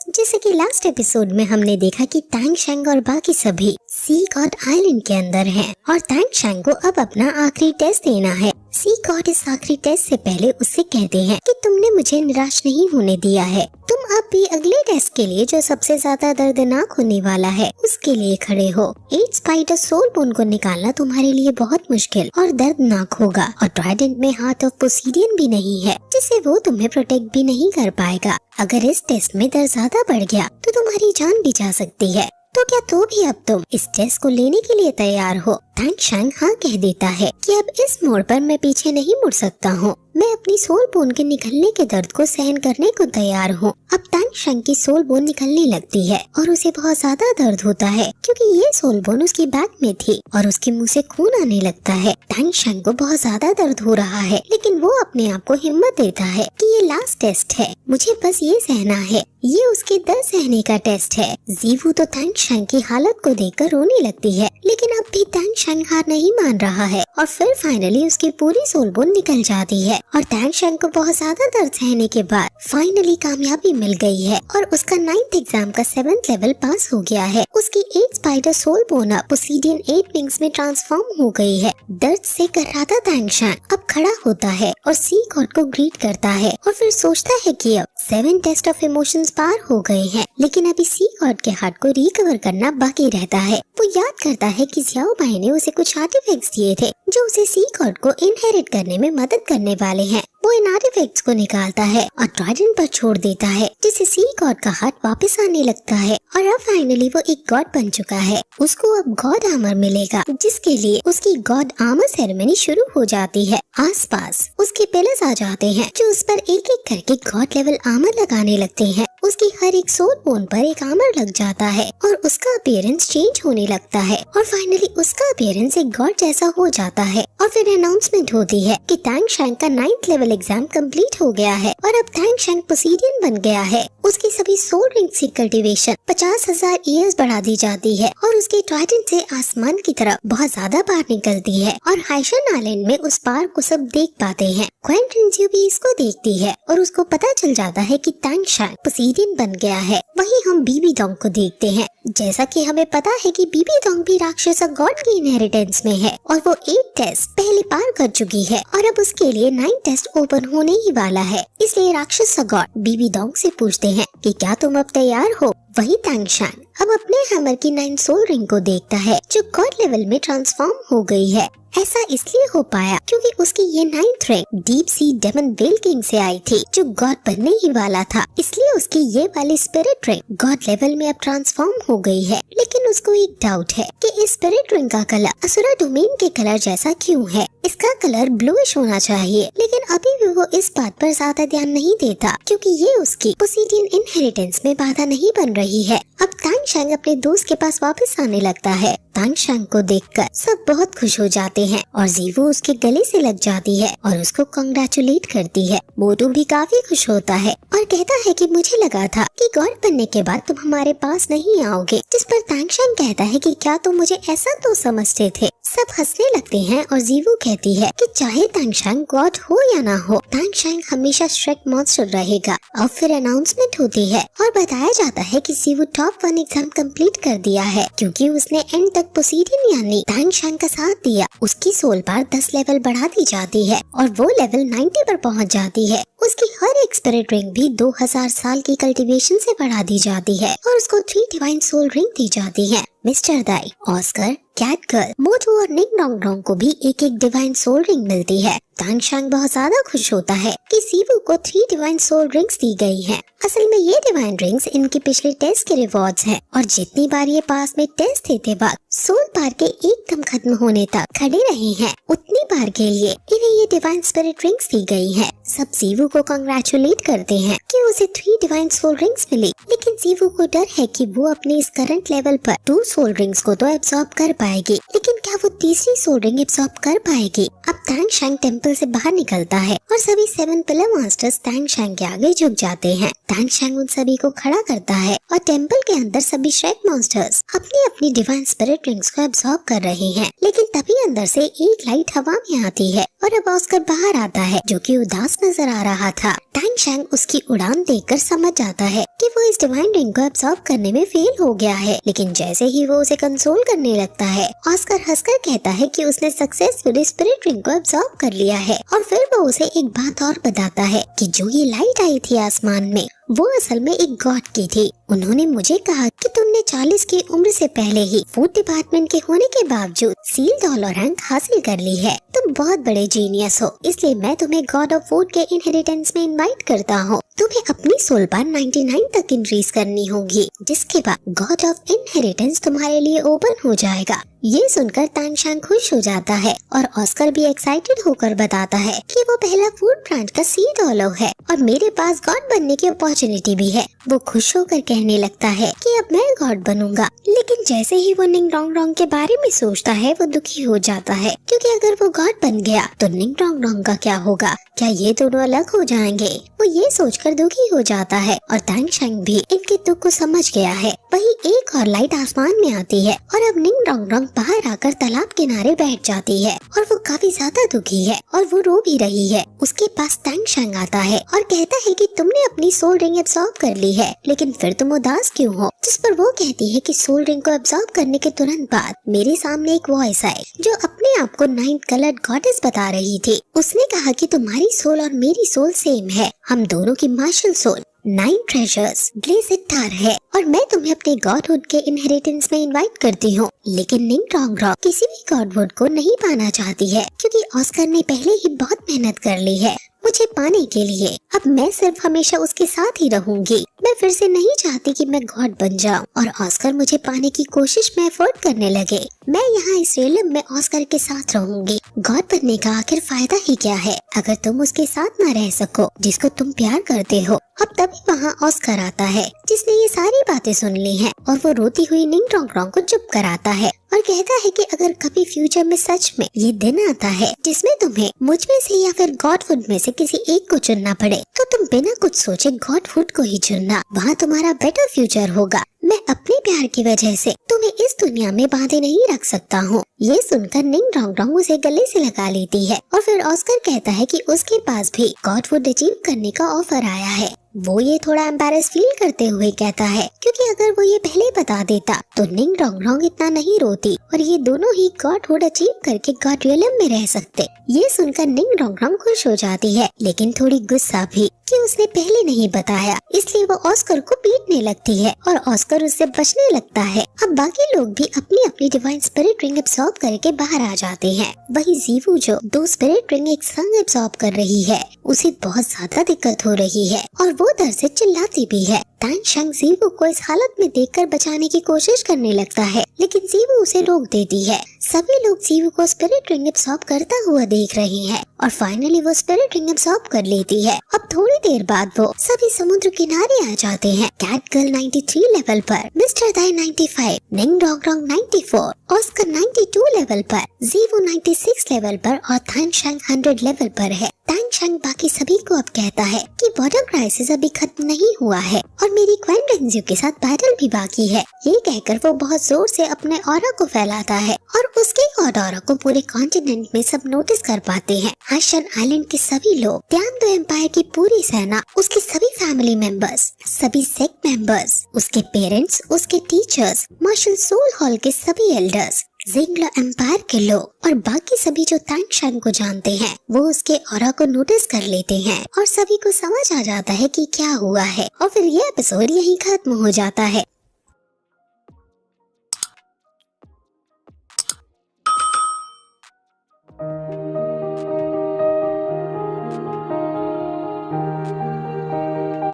जैसे कि last episode में हमने देखा कि टैंग शैंग और बाकी सभी सी गॉड आइलैंड के अंदर हैं और टैंग शैंग को अब अपना आखिरी टेस्ट देना है। सी गॉड इस आखिरी टेस्ट से पहले उससे कहते हैं कि तुमने मुझे निराश नहीं होने दिया है, तुम अब भी अगले टेस्ट के लिए जो सबसे ज्यादा दर्दनाक होने वाला है उसके लिए खड़े हो। 8 स्पाइडर सोल बोन को निकालना तुम्हारे लिए बहुत मुश्किल और दर्दनाक होगा और ट्राइडेंट में हार्ट ऑफ पोसीडियन भी नहीं है जिससे वो तुम्हें प्रोटेक्ट भी नहीं कर पाएगा। अगर इस टेस्ट में दर्द ज्यादा बढ़ गया तो तुम्हारी जान भी जा सकती है। तो क्या भी अब तुम इस टेस्ट को लेने के लिए तैयार हो? टैंग शैंग हाँ कह देता है कि अब इस मोड़ पर मैं पीछे नहीं मुड़ सकता हूँ, मैं अपनी सोल बोन के निकलने के दर्द को सहन करने को तैयार हूँ। अब टैंग शैंग की सोल बोन निकलने लगती है और उसे बहुत ज्यादा दर्द होता है क्योंकि ये सोल बोन उसकी बैक में थी और उसके मुंह से खून आने लगता है। टैंग शैंग को बहुत ज्यादा दर्द हो रहा है लेकिन वो अपने आप को हिम्मत देता है कि ये लास्ट टेस्ट है, मुझे बस ये सहना है, ये उसके दर्द सहने का टेस्ट है। जीवू तो टैंग शैंग की हालत को देखकर रोने लगती है लेकिन अब भी टैंग शैंग हार नहीं मान रहा है और फिर फाइनली उसकी पूरी सोल बोन निकल जाती है और टैंग शैंग को बहुत ज्यादा दर्द सहने के बाद फाइनली कामयाबी मिल गई है और उसका 9th एग्जाम का 7th लेवल पास हो गया है। उसकी 8 स्पाइडर सोल बोन अब पोसीडियन 8 विंग्स में ट्रांसफॉर्म हो गई है। दर्द से कराता टैंग शैंग अब खड़ा होता है और सी गॉड को ग्रीट करता है और फिर सोचता है कि अब 7 टेस्ट ऑफ इमोशंस पार हो गए हैं लेकिन अभी सी गॉड के हार्ट को रिकवर करना बाकी रहता है। वो याद करता है कि ज़ियाओ भाई ने उसे कुछ आर्टिफैक्ट्स दिए थे जो उसे सी गॉड को इनहेरिट करने में मदद करने वाले हैं। वो इन आर्टिफैक्ट्स को निकालता है और ट्राइडेंट पर छोड़ देता है जिससे सी गॉड का हार्ट वापस आने लगता है और अब फाइनली वो एक गॉड बन चुका है। उसको अब गॉड आर्मर मिलेगा जिसके लिए उसकी गॉड आर्मर सेरेमनी शुरू हो जाती है। आसपास उसके पिलर्स आ जाते हैं जो उस पर एक एक करके गॉड लेवल आर्मर लगाने लगते हैं। उसकी हर एक सोल बोन पर एक आर्मर लग जाता है और उसका अपीयरेंस चेंज होने लगता है और फाइनली उसका अपीयरेंस एक गॉड जैसा हो जाता है। और फिर अनाउंसमेंट होती है कि टैंग शैंग का 9th लेवल एग्जाम कंप्लीट हो गया है और अब टैंग शैंग पोसीडियन बन गया है। उसकी सभी सोल रिंग्स की कल्टीवेशन 50,000 ईयर्स बढ़ा दी जाती है और उसके ट्राइडेंट से आसमान की तरफ बहुत ज्यादा बाहर निकलती है और हाइशन आइलैंड में उस पार को सब देख पाते हैं। क्वेन रिंजियो भी इसको देखती है और उसको पता चल जाता है कि टैंग शैंग पोसीडियन बन गया है। वहीं हम बीबी डोंग को देखते हैं। जैसा कि हमें पता है कि बीबी डोंग भी राक्षस गॉड की इनहेरिटेंस में है और वो 8 टेस्ट पहले पार कर चुकी है और अब उसके लिए 9 टेस्ट ओपन होने ही वाला है। इसलिए राक्षस गॉड बीबी डोंग से पूछते हैं कि क्या तुम अब तैयार हो? वही टैंग शैंग अब अपने हैमर की 9 सोल रिंग को देखता है जो गॉड लेवल में ट्रांसफॉर्म हो गई है। ऐसा इसलिए हो पाया क्योंकि उसकी ये 9th ring deep sea demon well king से आई थी जो गॉड बनने ही वाला था। इसलिए उसकी ये वाली स्पिरिट रिंग गॉड लेवल में अब ट्रांसफॉर्म हो गई है। लेकिन उसको एक डाउट है कि इस स्पिरिट रिंग का कलर असुरा डोमेन के कलर जैसा क्यों है? इसका कलर ब्लूइश होना चाहिए लेकिन अभी भी वो इस बात पर ज्यादा ध्यान नहीं देता क्योंकि ये उसकी पोसीडियन इनहेरिटेंस में बाधा नहीं बन रही है। अब टैंग शैंग अपने दोस्त के पास वापस आने लगता है। टैंग शैंग को देखकर सब बहुत खुश हो जाते हैं और जीवू उसके गले से लग जाती है और उसको कांग्रेचुलेट करती है। मोटू भी काफी खुश होता है और कहता है कि मुझे लगा था कि गॉड बनने के बाद तुम हमारे पास नहीं आओगे, जिस पर टैंग शैंग कहता है कि क्या तुम मुझे ऐसा तो समझते थे। सब हंसने लगते हैं और जीवू कहती है कि चाहे टैंग शैंग गॉड हो या ना हो, टैंग शैंग हमेशा श्रेक मॉन्स्टर रहेगा। अब फिर अनाउंसमेंट होती है और बताया जाता है कि जीवू टॉप 1 एग्जाम कंप्लीट कर दिया है क्योंकि उसने एंड तक पोसीडियन यानी टैंग शैंग का साथ दिया। उसकी सोल पार 10 लेवल बढ़ा दी जाती है और वो लेवल 90 पर पहुंच जाती है। उसकी हर एक स्पिरिट रिंग भी 2000 साल की कल्टीवेशन से बढ़ा दी जाती है और उसको 3 डिवाइन सोल रिंग दी जाती है। मिस्टर दाई, ऑस्कर, कैट गर्ल, मोटू और निक नॉन्ग डोंग को भी एक एक डिवाइन सोल रिंग मिलती है। टैंग शैंग बहुत ज्यादा खुश होता है कि जीवू को 3 डिवाइन सोल रिंग्स दी गई हैं। असल में ये डिवाइन रिंग्स इनके पिछले टेस्ट के रिवॉर्ड्स हैं और जितनी बार ये पास में टेस्ट देते वक्त सोल पार के एकदम खत्म होने तक खड़े रहे हैं उतनी बार के लिए इन्हें ये डिवाइन स्पिरिट रिंग्स दी गई है। सब जीवू को कांग्रेचुलेट करते हैं कि उसे 3 डिवाइन सोल रिंग्स मिली, लेकिन जीवू को डर है कि वो अपने इस करंट लेवल पर 2 सोल रिंग्स को तो एब्सॉर्ब कर पाएगी, लेकिन क्या वो तीसरी सोल रिंग एब्सॉर्ब कर पाएगी? अब टैंग शैंग टेम्पल टेम्पल से बाहर निकलता है और सभी 7 पिलर मास्टर्स टैंग शैंग के आगे झुक जाते हैं। टैंग शैंग उन सभी को खड़ा करता है और टेम्पल के अंदर सभी श्रेक मॉन्स्टर्स अपनी अपनी डिवाइन स्पिरिट रिंग्स को एब्जॉर्ब कर रहे हैं। लेकिन तभी अंदर से एक लाइट हवा में आती है और अब ऑस्कर बाहर आता है जो कि उदास नजर आ रहा था। टैंग शैंग उसकी उड़ान देखकर समझ जाता है कि वो इस डिवाइन रिंग को एब्जॉर्ब करने में फेल हो गया है। लेकिन जैसे ही वो उसे कंसोल करने लगता है, ऑस्कर हंसकर कहता है कि उसने सक्सेसफुली स्पिरिट रिंग को एब्जॉर्ब कर लिया है। और फिर वो उसे एक बात और बताता है कि जो ये लाइट आई थी आसमान में वो असल में एक गॉड की थी। उन्होंने मुझे कहा कि तुमने 40 की उम्र से पहले ही फूड डिपार्टमेंट के होने के बावजूद सील डॉलर रैंक हासिल कर ली है। तुम बहुत बड़े जीनियस हो, इसलिए मैं तुम्हें गॉड ऑफ फूड के इनहेरिटेंस में इनवाइट करता हूँ। तुम्हें अपनी सोल पार 99 तक इंक्रीज करनी होगी, जिसके बाद गॉड ऑफ इनहेरिटेंस तुम्हारे लिए ओपन हो जाएगा। ये सुनकर टैंग शैंग खुश हो जाता है और ऑस्कर भी एक्साइटेड होकर बताता है कि वो पहला फूड ब्रांच का सीड ऑलो है और मेरे पास गॉड बनने की अपॉर्चुनिटी भी है। वो खुश होकर कहने लगता है कि अब मैं गॉड बनूंगा। लेकिन जैसे ही वो निंग रोंग रोंग के बारे में सोचता है वो दुखी हो जाता है, क्योंकि अगर वो गॉड बन गया तो निंग रोंग रोंग का क्या होगा? क्या ये दोनों अलग हो जाएंगे? वो ये सोचकर दुखी हो जाता है और टैंग शैंग भी इनके दुख को समझ गया है। वही एक और लाइट आसमान में आती है और अब निंग रोंग रोंग बाहर आकर तालाब किनारे बैठ जाती है और वो काफी ज्यादा दुखी है और वो रो भी रही है। उसके पास टैंग शैंग आता है और कहता है कि तुमने अपनी सोल रिंग एब्जॉर्ब कर ली है, लेकिन फिर तुम उदास क्यों हो? जिस पर वो कहती है कि सोल रिंग को एब्जॉर्ब करने के तुरंत बाद मेरे सामने एक वॉइस आई जो अपने आप को 9 कलर्ड गॉडेस बता रही थी। उसने कहा कि तुम्हारी सोल और मेरी सोल सेम है, हम दोनों की मार्शल सोल 9 ट्रेजर्स ग्लेसिटार है और मैं तुम्हें अपने गॉडहुड के इनहेरिटेंस में इनवाइट करती हूँ। लेकिन निंग रोंग रोंग किसी भी गॉडहुड को नहीं पाना चाहती है, क्योंकि ऑस्कर ने पहले ही बहुत मेहनत कर ली है मुझे पाने के लिए। अब मैं सिर्फ हमेशा उसके साथ ही रहूंगी। मैं फिर से नहीं चाहती कि मैं गॉड बन जाऊं और ऑस्कर मुझे पाने की कोशिश में एफर्ट करने लगे। मैं यहाँ इस रेलम में ऑस्कर के साथ रहूंगी। गॉड बनने का आखिर फायदा ही क्या है अगर तुम उसके साथ न रह सको जिसको तुम प्यार करते हो? अब तभी वहाँ ऑस्कर आता है जिसने ये सारी बातें सुन ली हैं और वो रोती हुई निंग रोंग रोंग को चुप कराता है और कहता है कि अगर कभी फ्यूचर में सच में ये दिन आता है जिसमें तुम्हें मुझ में से या फिर गॉडहुड में से किसी एक को चुनना पड़े तो तुम बिना कुछ सोचे गॉडहुड को ही चुनना। वहाँ तुम्हारा बेटर फ्यूचर होगा। मैं अपने प्यार की वजह से तुम्हें इस दुनिया में बांधे नहीं रख सकता हूँ। ये सुनकर निंग रोंग रोंग उसे गले से लगा लेती है और फिर ऑस्कर कहता है कि उसके पास भी गॉडहुड अचीव करने का ऑफर आया है। वो ये थोड़ा एम्बैरेस फील करते हुए कहता है, क्योंकि अगर वो ये पहले बता देता तो निंग रोंग रोंग इतना नहीं रोती और ये दोनों ही गॉडहुड अचीव करके गॉड रियलम में रह सकते। ये सुनकर निंग रोंग रोंग खुश हो जाती है, लेकिन थोड़ी गुस्सा भी कि उसने पहले नहीं बताया, इसलिए वो ऑस्कर को पीटने लगती है और ऑस्कर उससे बचने लगता है। अब बाकी लोग भी अपनी अपनी डिवाइन स्पिरिट रिंग एब्सॉर्ब करके बाहर आ जाते हैं। वही जीवू जो 2 स्पिरिट रिंग एक संग एब्सॉर्ब कर रही है, उसे बहुत ज्यादा दिक्कत हो रही है और वो डर से चिल्लाती भी है। टैंग शैंग जीवू को इस हालत में देखकर बचाने की कोशिश करने लगता है, लेकिन जीवू उसे रोक देती है। सभी लोग जीवू को स्पिरिट रिंग एब्सॉर्ब करता हुआ देख रहे हैं और फाइनली वो स्पिरिट रिंग एब्सॉर्ब कर लेती है। अब थोड़ी देर बाद वो सभी समुद्र किनारे आ जाते हैं। कैट गर्ल 93 लेवल पर, मिस्टर दाई 95, निंग रोंग रोंग 94, ऑस्कर 92 लेवल पर, जीवू 96 लेवल पर और टैंग शैंग 100 लेवल पर है। टैंग शैंग बाकी सभी को अब कहता है कि बॉर्डर क्राइसिस अभी खत्म नहीं हुआ है और मेरी क्वीन रेंजियो के साथ बैटल भी बाकी है। ये कहकर वो बहुत जोर से अपने ऑरा को फैलाता है और उसके गॉड ऑरा को पूरे कॉन्टिनेंट में सब नोटिस कर पाते हैं। हाशन आइलैंड के सभी लोग, त्यान एम्पायर की पूरी सेना, उसके सभी फैमिली मेंबर्स, सभी सेक्ट मेंबर्स, उसके पेरेंट्स, उसके टीचर्स, मार्शल सोल हॉल के सभी एल्डर्स, जिंगलो एम्पायर के लोग और बाकी सभी जो टैंग शैंग को जानते हैं वो उसके ऑरा को नोटिस कर लेते हैं और सभी को समझ आ जाता है कि क्या हुआ है और फिर ये एपिसोड यहीं खत्म हो जाता है।